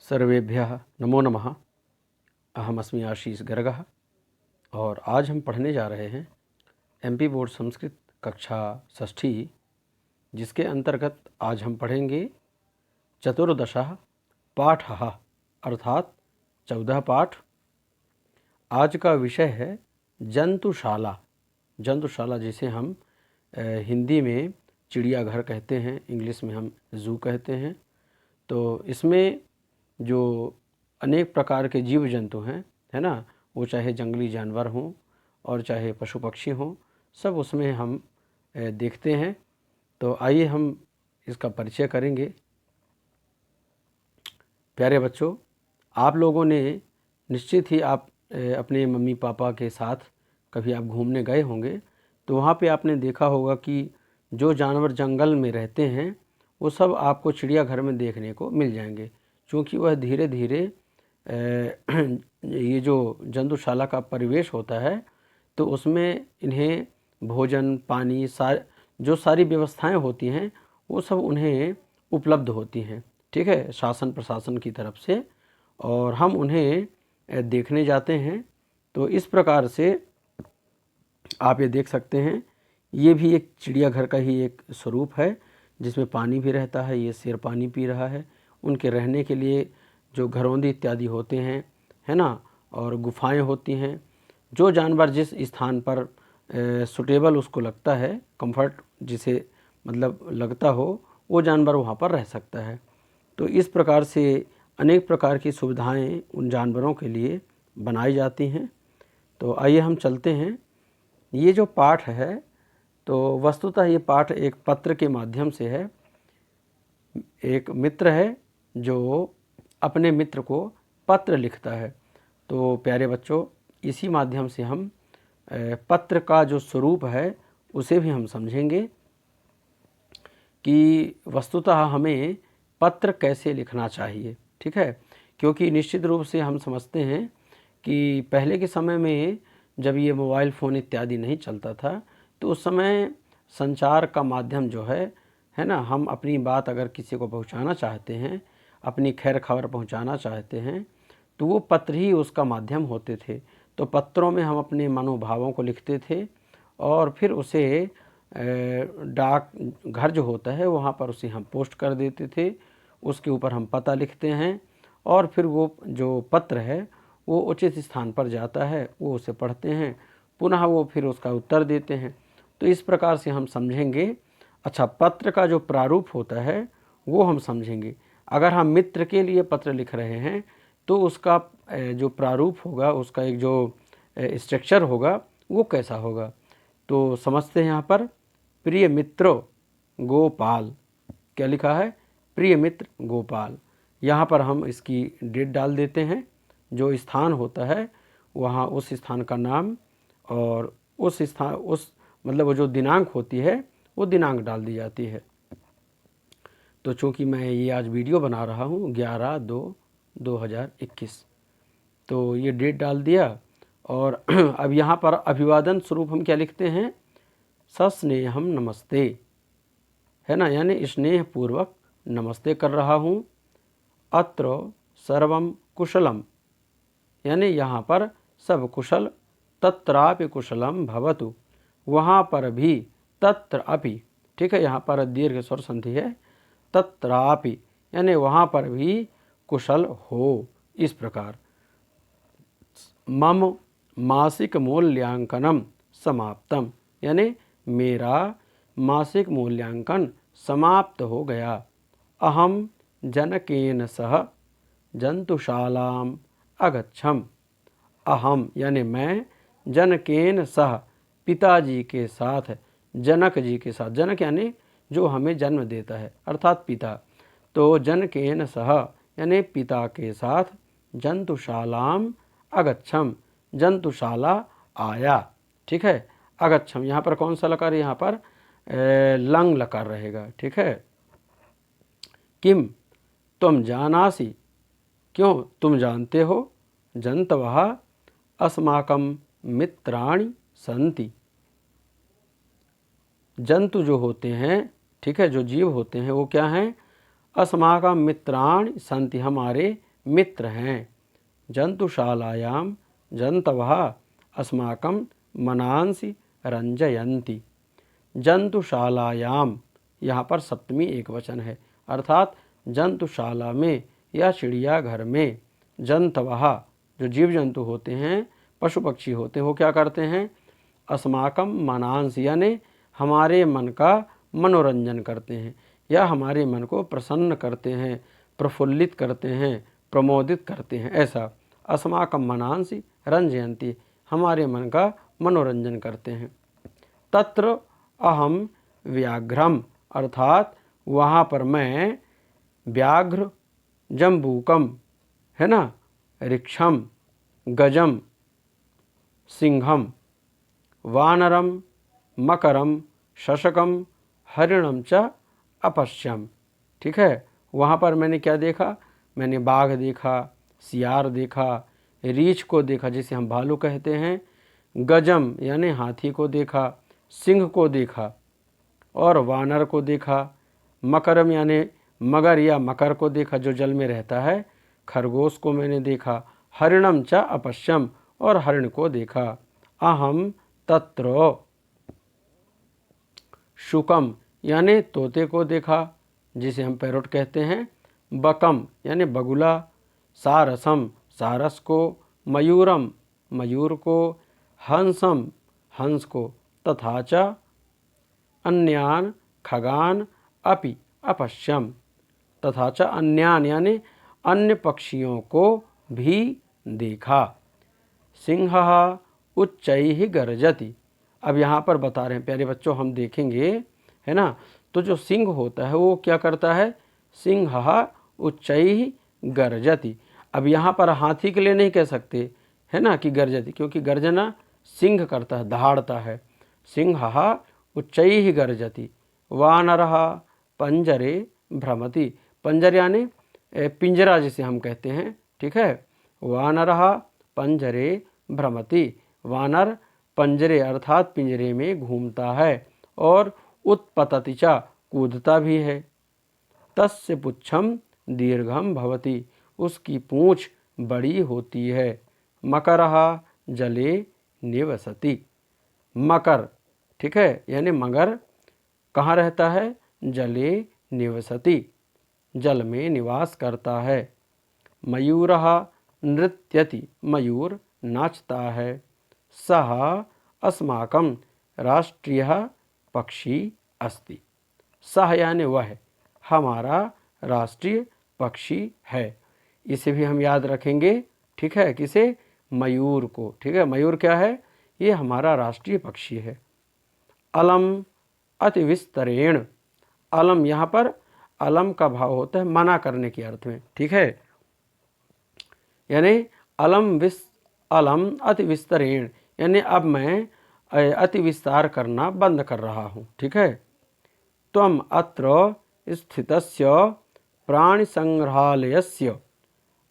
सर्वेभ्यः नमो नमः। अहमस्मि आशीष गर्गः और आज हम पढ़ने जा रहे हैं एमपी बोर्ड संस्कृत कक्षा षष्ठी, जिसके अंतर्गत आज हम पढ़ेंगे चतुर्दशः पाठः अर्थात 14 पाठ। आज का विषय है जंतुशाला। जंतुशाला जिसे हम हिंदी में चिड़ियाघर कहते हैं, इंग्लिश में हम जू कहते हैं। तो इसमें जो अनेक प्रकार के जीव जंतु हैं, है ना, वो चाहे जंगली जानवर हों और चाहे पशु पक्षी हों, सब उसमें हम देखते हैं। तो आइए हम इसका परिचय करेंगे। प्यारे बच्चों, आप लोगों ने निश्चित ही आप अपने मम्मी पापा के साथ कभी आप घूमने गए होंगे, तो वहाँ पे आपने देखा होगा कि जो जानवर जंगल में रहते हैं वो सब आपको चिड़ियाघर में देखने को मिल जाएंगे, क्योंकि वह धीरे धीरे ये जो जंतुशाला का परिवेश होता है तो उसमें इन्हें भोजन पानी जो सारी व्यवस्थाएं होती हैं वो सब उन्हें उपलब्ध होती हैं, ठीक है, शासन प्रशासन की तरफ से, और हम उन्हें देखने जाते हैं। तो इस प्रकार से आप ये देख सकते हैं, ये भी एक चिड़ियाघर का ही एक स्वरूप है जिसमें पानी भी रहता है। ये शेर पानी पी रहा है। उनके रहने के लिए जो घरौंदी इत्यादि होते हैं, है ना, और गुफाएं होती हैं। जो जानवर जिस स्थान पर सुटेबल उसको लगता है, कंफर्ट जिसे मतलब लगता हो, वो जानवर वहाँ पर रह सकता है। तो इस प्रकार से अनेक प्रकार की सुविधाएं उन जानवरों के लिए बनाई जाती हैं। तो आइए हम चलते हैं। ये जो पाठ है, तो वस्तुतः ये पाठ एक पत्र के माध्यम से है। एक मित्र है जो अपने मित्र को पत्र लिखता है। तो प्यारे बच्चों, इसी माध्यम से हम पत्र का जो स्वरूप है उसे भी हम समझेंगे कि वस्तुतः हमें पत्र कैसे लिखना चाहिए, ठीक है। क्योंकि निश्चित रूप से हम समझते हैं कि पहले के समय में जब ये मोबाइल फ़ोन इत्यादि नहीं चलता था, तो उस समय संचार का माध्यम जो है ना, हम अपनी बात अगर किसी को पहुंचाना चाहते हैं, अपनी खैर खबर पहुंचाना चाहते हैं, तो वो पत्र ही उसका माध्यम होते थे। तो पत्रों में हम अपने मनोभावों को लिखते थे और फिर उसे डाक घर जो होता है वहाँ पर उसे हम पोस्ट कर देते थे। उसके ऊपर हम पता लिखते हैं और फिर वो जो पत्र है वो उचित स्थान पर जाता है, वो उसे पढ़ते हैं, पुनः वो फिर उसका उत्तर देते हैं। तो इस प्रकार से हम समझेंगे। अच्छा, पत्र का जो प्रारूप होता है वो हम समझेंगे। अगर हम मित्र के लिए पत्र लिख रहे हैं तो उसका जो प्रारूप होगा, उसका एक जो स्ट्रक्चर होगा वो कैसा होगा। तो समझते हैं। यहाँ पर प्रिय मित्रो गोपाल, क्या लिखा है, प्रिय मित्र गोपाल। यहाँ पर हम इसकी डेट डाल देते हैं। जो स्थान होता है वहाँ उस स्थान का नाम और उस स्थान मतलब वो जो दिनांक होती है वो दिनांक डाल दी जाती है। तो चूँकि मैं ये आज वीडियो बना रहा हूँ 11/2/2021, तो ये डेट डाल दिया। और अब यहाँ पर अभिवादन स्वरूप हम क्या लिखते हैं, सस्नेहम नमस्ते, है ना, यानी स्नेह पूर्वक नमस्ते कर रहा हूँ। अत्र सर्वम कुशलम, यानी यहाँ पर सब कुशल। तत्रापि कुशलम भवतु, वहाँ पर भी, तत्र अपि, ठीक है, यहाँ पर दीर्घ स्वर संधि है। तत्रापि यानी वहाँ पर भी कुशल हो। इस प्रकार मम मासिक मूल्यांकनम समाप्तम, यानी मेरा मासिक मूल्यांकन समाप्त हो गया। अहम जनकेन सह जंतुशालाम अगच्छम। अहम यानी मैं, जनकेन सह पिताजी के साथ, जनक जी के साथ, जनक यानी जो हमें जन्म देता है अर्थात पिता। तो जनकेन सह यानी पिता के साथ, जंतुशालाम अगच्छम, जंतुशाला आया, ठीक है। अगच्छम यहाँ पर कौन सा लकार, यहाँ पर लंग लकार रहेगा, ठीक है। किम तुम जानासी, क्यों तुम जानते हो, जंतवः अस्माकं मित्राणि सन्ति, जंतु जो होते हैं, ठीक है, जो जीव होते हैं वो क्या हैं, अस्माकं मित्राणि सन्ति, हमारे मित्र हैं। जंतुशालायां जंतवः अस्माकं मनांसि रंजयन्ति। जंतुशालायाम, यहाँ पर सप्तमी एक वचन है, अर्थात जंतुशाला में या चिड़ियाघर में जंतवः, जो जीव जंतु होते हैं, पशु पक्षी होते हैं, वो क्या करते हैं? अस्माकं मनांस, यानी हमारे मन का मनोरंजन करते हैं या हमारे मन को प्रसन्न करते हैं, प्रफुल्लित करते हैं, प्रमोदित करते हैं। ऐसा अस्माकं मनांसि रंजयन्ति, हमारे मन का मनोरंजन करते हैं। तत्र अहम व्याघ्रम, अर्थात वहाँ पर मैं व्याघ्र, जम्बूकम, है ना, ऋक्षम, गजम, सिंहम, वानरम, मकरम, शशकम, हरिणम च अपश्यम। ठीक है, वहाँ पर मैंने क्या देखा? मैंने बाघ देखा, सियार देखा, रीछ को देखा जिसे हम भालू कहते हैं, गजम यानी हाथी को देखा, सिंह को देखा और वानर को देखा, मकरम यानी मगर या मकर को देखा जो जल में रहता है, खरगोश को मैंने देखा, हरिणम च अपश्यम, और हरिण को देखा। अहम तत्र शुकम यानी तोते को देखा जिसे हम पैरोट कहते हैं, बकम यानी बगुला, सारसम सारस को, मयूरम मयूर को, हंसम हंस को, तथा च अन्यान खगान अपि अपश्यम, तथा च अन्यान यानी अन्य पक्षियों को भी देखा। सिंहः उच्चैः गर्जति। अब यहाँ पर बता रहे हैं प्यारे बच्चों, हम देखेंगे, है ना, तो जो सिंह होता है वो क्या करता है? सिंहः उच्चैः गर्जति। अब यहाँ पर हाथी के लिए नहीं कह सकते, है ना, कि गर्जति, क्योंकि गर्जना सिंह करता है, दहाड़ता है। सिंहः उच्चैः गर्जति। वानरः पंजरे भ्रमति। पंजर यानी पिंजरा जिसे हम कहते हैं, ठीक है। वानरः पंजरे भ्रमति, वानर पंजरे अर्थात पिंजरे में घूमता है और उत्पतति च कूदता भी है। तस्य पुच्छम दीर्घम भवति, उसकी पूँछ बड़ी होती है। मकरः जले निवसति। मकर, ठीक है, यानी मगर कहाँ रहता है? जले निवसति, जल में निवास करता है। मयूरः नृत्यति, मयूर नाचता है। सः अस्माकं राष्ट्रीयः पक्षी अस्ति। सः यानी वह हमारा राष्ट्रीय पक्षी है। इसे भी हम याद रखेंगे, ठीक है, किसे? मयूर को, ठीक है। मयूर क्या है? ये हमारा राष्ट्रीय पक्षी है। अलम अति विस्तरेण, अलम यहाँ पर अलम का भाव होता है मना करने के अर्थ में, ठीक है, यानी अलम अति विस्तरेण यानी अब मैं अति विस्तार करना बंद कर रहा हूँ, ठीक है। त्वम अत्र स्थितस्य प्राणि संग्रहालयस्य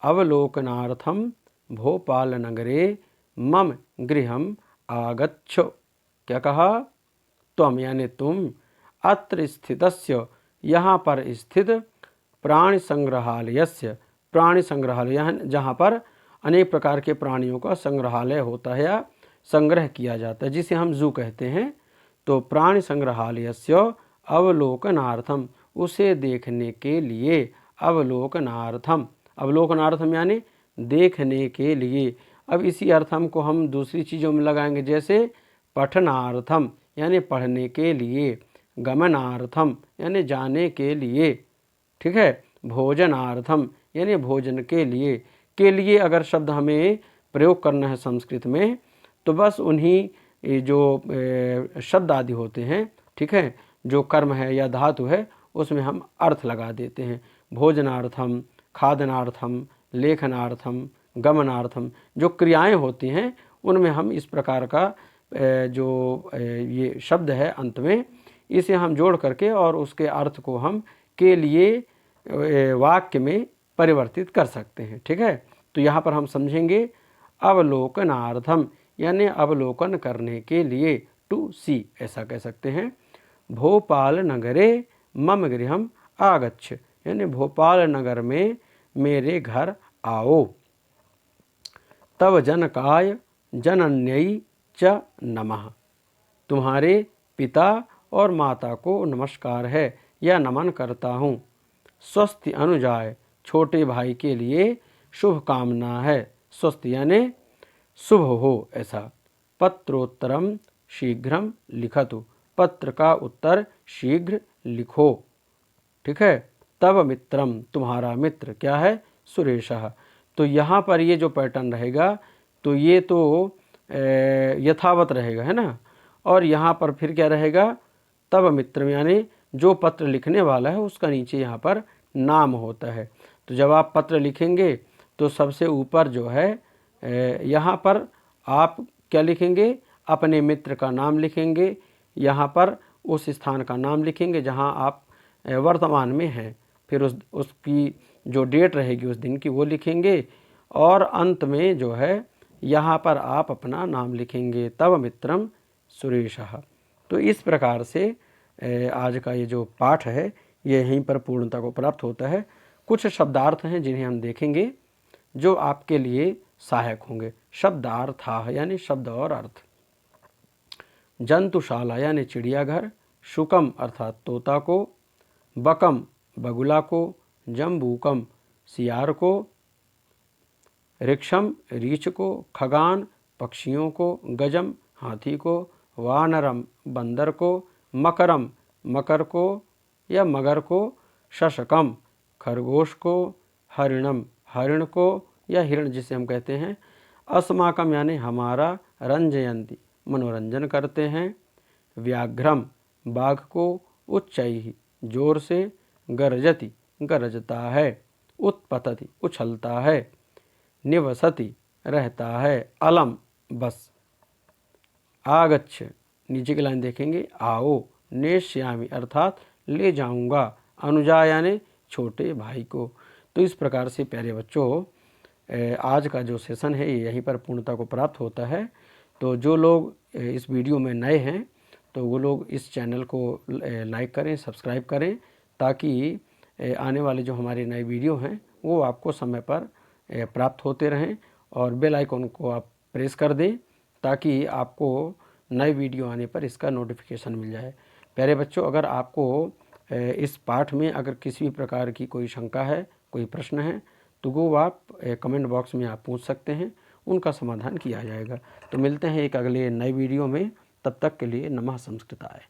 अवलोकनार्थम भोपाल नगरे मम गृहम आगच्छ। क्या कहा? त्वम यानी तुम, अत्र स्थितस्य यहाँ पर स्थित, प्राणि संग्रहालयस्य, प्राणि संग्रहालय जहाँ पर अनेक प्रकार के प्राणियों का संग्रहालय होता है या संग्रह किया जाता है, जिसे हम जू कहते हैं। तो प्राणि संग्रहालयस्य अवलोकनार्थम, उसे देखने के लिए, अवलोकनार्थम, अवलोकनार्थम यानी देखने के लिए। अब इसी अर्थम को हम दूसरी चीज़ों में लगाएंगे, जैसे पठनार्थम यानी पढ़ने के लिए, गमनार्थम यानी जाने के लिए, ठीक है, भोजनार्थम यानी भोजन के लिए अगर शब्द हमें प्रयोग करना है संस्कृत में तो बस उन्हीं जो शब्द आदि होते हैं, ठीक है, जो कर्म है या धातु है उसमें हम अर्थ लगा देते हैं। भोजनार्थम, खादनार्थम, लेखनार्थम, गमनार्थम, जो क्रियाएं होती हैं उनमें हम इस प्रकार का जो ये शब्द है अंत में, इसे हम जोड़ करके और उसके अर्थ को हम के लिए वाक्य में परिवर्तित कर सकते हैं, ठीक है। तो यहाँ पर हम समझेंगे अवलोकनार्थम यानी अवलोकन करने के लिए, टू सी ऐसा कह सकते हैं। भोपाल नगरे मम गृहम आगच्छ यानी भोपाल नगर में मेरे घर आओ। तव जनकाय जनन्यै च नमः। तुम्हारे पिता और माता को नमस्कार है या नमन करता हूँ। स्वस्थ अनुजाय, छोटे भाई के लिए शुभ कामना है। स्वस्थ यानी शुभ हो ऐसा। पत्रोत्तरम शीघ्रम लिखतु। पत्र का उत्तर शीघ्र लिखो। ठीक है। तब मित्रम, तुम्हारा मित्र क्या है? सुरेशः। तो यहाँ पर ये जो पैटर्न रहेगा तो ये तो यथावत रहेगा, है ना। और यहाँ पर फिर क्या रहेगा? तब मित्रम यानी जो पत्र लिखने वाला है उसका नीचे यहाँ पर नाम होता है। तो जब आप पत्र लिखेंगे तो सबसे ऊपर जो है यहाँ पर आप क्या लिखेंगे? अपने मित्र का नाम लिखेंगे। यहाँ पर उस स्थान का नाम लिखेंगे जहाँ आप वर्तमान में हैं। फिर उसकी जो डेट रहेगी उस दिन की वो लिखेंगे। और अंत में जो है यहाँ पर आप अपना नाम लिखेंगे। तव मित्रम सुरेशः। तो इस प्रकार से आज का ये जो पाठ है ये यहीं पर पूर्णता को प्राप्त होता है। कुछ शब्दार्थ हैं जिन्हें हम देखेंगे जो आपके लिए सहायक होंगे। शब्दार्थाः यानी शब्द और अर्थ। जंतुशाला यानी चिड़ियाघर। शुकम अर्थात तोता को। बकम बगुला को। जम्बूकम सियार को। ऋक्षम रीछ को। खगान पक्षियों को। गजम हाथी को। वानरम बंदर को। मकरम मकर को या मगर को। शशकम खरगोश को। हरिणम हरिण को या हिरण जिसे हम कहते हैं। अस्माकम यानी हमारा। रंजयंती मनोरंजन करते हैं। व्याघ्रम बाघ को। उच्चैः जोर से। गरजति गरजता है। उत्पतति उछलता है। निवसति रहता है। अलम बस। आगच्छ नीचे की लाइन देखेंगे। आओ। नेष्यामि अर्थात ले जाऊंगा। अनुजा यानी छोटे भाई को। तो इस प्रकार से प्यारे बच्चों आज का जो सेशन है ये यहीं पर पूर्णता को प्राप्त होता है। तो जो लोग इस वीडियो में नए हैं तो वो लोग इस चैनल को लाइक करें, सब्सक्राइब करें, ताकि आने वाले जो हमारे नए वीडियो हैं वो आपको समय पर प्राप्त होते रहें। और बेल आइकन को आप प्रेस कर दें ताकि आपको नए वीडियो आने पर इसका नोटिफिकेशन मिल जाए। प्यारे बच्चों, अगर आपको इस पाठ में अगर किसी भी प्रकार की कोई शंका है, कोई प्रश्न है, तो वो आप कमेंट बॉक्स में आप पूछ सकते हैं, उनका समाधान किया जाएगा। तो मिलते हैं एक अगले नए वीडियो में। तब तक के लिए नमः संस्कृताय।